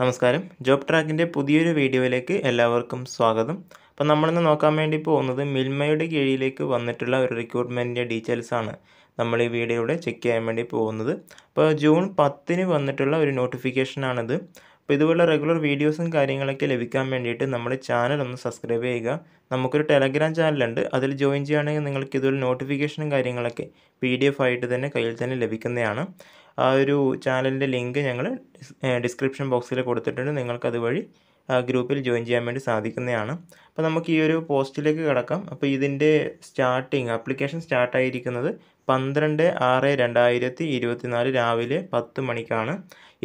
നമസ്കാരം. ജോബ് ട്രാക്കിൻ്റെ പുതിയൊരു വീഡിയോയിലേക്ക് എല്ലാവർക്കും സ്വാഗതം. അപ്പോൾ നമ്മളിന്ന് നോക്കാൻ വേണ്ടി പോകുന്നത് മിൽമയുടെ കീഴിലേക്ക് വന്നിട്ടുള്ള ഒരു റിക്രൂട്ട്മെൻറ്റിൻ്റെ ഡീറ്റെയിൽസാണ് നമ്മൾ ഈ വീഡിയോയുടെ ചെക്ക് ചെയ്യാൻ വേണ്ടി പോകുന്നത്. അപ്പോൾ ജൂൺ 10 വന്നിട്ടുള്ള ഒരു നോട്ടിഫിക്കേഷനാണിത്. അപ്പോൾ ഇതുപോലുള്ള റെഗുലർ വീഡിയോസും കാര്യങ്ങളൊക്കെ ലഭിക്കാൻ വേണ്ടിയിട്ട് നമ്മുടെ ചാനൽ ഒന്ന് സബ്സ്ക്രൈബ് ചെയ്യുക. നമുക്കൊരു ടെലഗ്രാം ചാനലുണ്ട്, അതിൽ ജോയിൻ ചെയ്യുകയാണെങ്കിൽ നിങ്ങൾക്ക് ഇതുപോലെ നോട്ടിഫിക്കേഷനും കാര്യങ്ങളൊക്കെ PDF ആയിട്ട് തന്നെ കയ്യിൽ തന്നെ ലഭിക്കുന്നതാണ്. ആ ഒരു ചാനലിൻ്റെ ലിങ്ക് ഞങ്ങൾ ഡിസ്ക്രിപ്ഷൻ ബോക്സിൽ കൊടുത്തിട്ടുണ്ട്. നിങ്ങൾക്ക് അതുവഴി ഗ്രൂപ്പിൽ ജോയിൻ ചെയ്യാൻ വേണ്ടി സാധിക്കുന്നതാണ്. അപ്പോൾ നമുക്ക് ഈ ഒരു പോസ്റ്റിലേക്ക് കിടക്കാം. അപ്പോൾ ഇതിൻ്റെ ആപ്ലിക്കേഷൻ സ്റ്റാർട്ടായിരിക്കുന്നത് 12/6/2024 രാവിലെ 10 മണിക്കാണ്.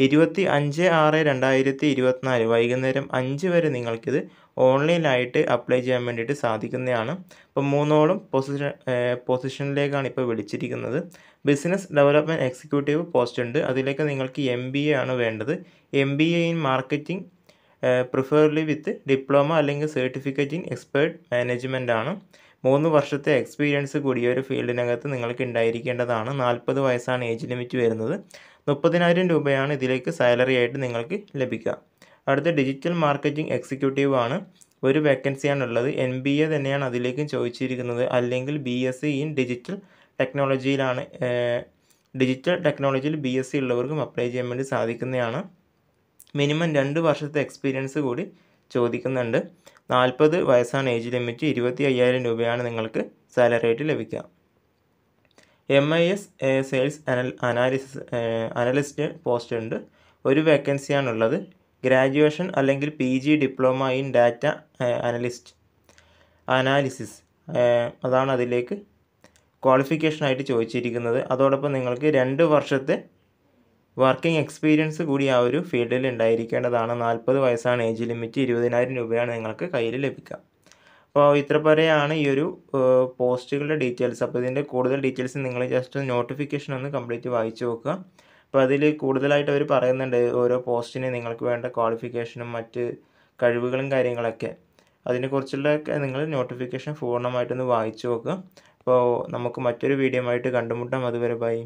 25/6/2024 വൈകുന്നേരം 5 വരെ നിങ്ങൾക്കിത് ഓൺലൈനായിട്ട് അപ്ലൈ ചെയ്യാൻ വേണ്ടിയിട്ട് സാധിക്കുന്നതാണ്. അപ്പോൾ 3 പൊസിഷനിലേക്കാണ് ഇപ്പോൾ വിളിച്ചിരിക്കുന്നത്. ബിസിനസ് ഡെവലപ്മെൻറ്റ് എക്സിക്യൂട്ടീവ് പോസ്റ്റ് ഉണ്ട്. അതിലേക്ക് നിങ്ങൾക്ക് MBA ആണ് വേണ്ടത്. MBA in marketing, preferably with diploma അല്ലെങ്കിൽ സർട്ടിഫിക്കറ്റ് ഇൻ എക്സ്പേർട്ട് മാനേജ്മെൻ്റ് ആണ്. 3 വർഷത്തെ എക്സ്പീരിയൻസ് കൂടി ഈ ഒരു ഫീൽഡിനകത്ത് നിങ്ങൾക്ക് ഉണ്ടായിരിക്കേണ്ടതാണ്. 40 വയസ്സാണ് ഏജ് ലിമിറ്റ് വരുന്നത്. 30,000 രൂപയാണ് ഇതിലേക്ക് സാലറി ആയിട്ട് നിങ്ങൾക്ക് ലഭിക്കുക. അടുത്ത ഡിജിറ്റൽ മാർക്കറ്റിംഗ് എക്സിക്യൂട്ടീവ് ആണ്. ഒരു വേക്കൻസിയാണുള്ളത്. MBA തന്നെയാണ് അതിലേക്കും ചോദിച്ചിരിക്കുന്നത്. അല്ലെങ്കിൽ BSc ഇൻ ഡിജിറ്റൽ ടെക്നോളജിയിൽ BSc ഉള്ളവർക്കും അപ്ലൈ ചെയ്യാൻ വേണ്ടി സാധിക്കുന്നതാണ്. മിനിമം 2 വർഷത്തെ എക്സ്പീരിയൻസ് കൂടി ചോദിക്കുന്നുണ്ട്. 40 വയസ്സാണ് ഏജ് ലിമിറ്റ്. 25,000 രൂപയാണ് നിങ്ങൾക്ക് സാലറി ആയിട്ട് ലഭിക്കുക. MIS സെയിൽസ് അനലിസ്റ്റ് പോസ്റ്റ് ഉണ്ട്. ഒരു വേക്കൻസിയാണുള്ളത്. ഗ്രാജുവേഷൻ അല്ലെങ്കിൽ PG diploma in data analysis അതാണ് അതിലേക്ക് ക്വാളിഫിക്കേഷനായിട്ട് ചോദിച്ചിരിക്കുന്നത്. അതോടൊപ്പം നിങ്ങൾക്ക് 2 വർഷത്തെ വർക്കിംഗ് എക്സ്പീരിയൻസ് കൂടി ആ ഒരു ഫീൽഡിൽ ഉണ്ടായിരിക്കേണ്ടതാണ്. 40 വയസ്സാണ് ഏജ് ലിമിറ്റ്. 20,000 രൂപയാണ് നിങ്ങൾക്ക് കയ്യിൽ ലഭിക്കുക. അപ്പോൾ ഇത്ര വരെയാണ് ഈ ഒരു പോസ്റ്റുകളുടെ ഡീറ്റെയിൽസ്. അപ്പോൾ ഇതിൻ്റെ കൂടുതൽ ഡീറ്റെയിൽസ് നിങ്ങൾ ജസ്റ്റ് നോട്ടിഫിക്കേഷൻ ഒന്ന് കംപ്ലീറ്റ് വായിച്ചു നോക്കുക. അപ്പോൾ അതിൽ കൂടുതലായിട്ട് അവർ പറയുന്നുണ്ട് ഓരോ പോസ്റ്റിന് നിങ്ങൾക്ക് വേണ്ട ക്വാളിഫിക്കേഷനും മറ്റ് കഴിവുകളും കാര്യങ്ങളൊക്കെ. അതിനെക്കുറിച്ചുള്ളതൊക്കെ നിങ്ങൾ നോട്ടിഫിക്കേഷൻ പൂർണ്ണമായിട്ടൊന്ന് വായിച്ചു നോക്കുക. അപ്പോൾ നമുക്ക് മറ്റൊരു വീഡിയോ ആയിട്ട് കണ്ടുമുട്ടാം. അതുവരെ ബൈ.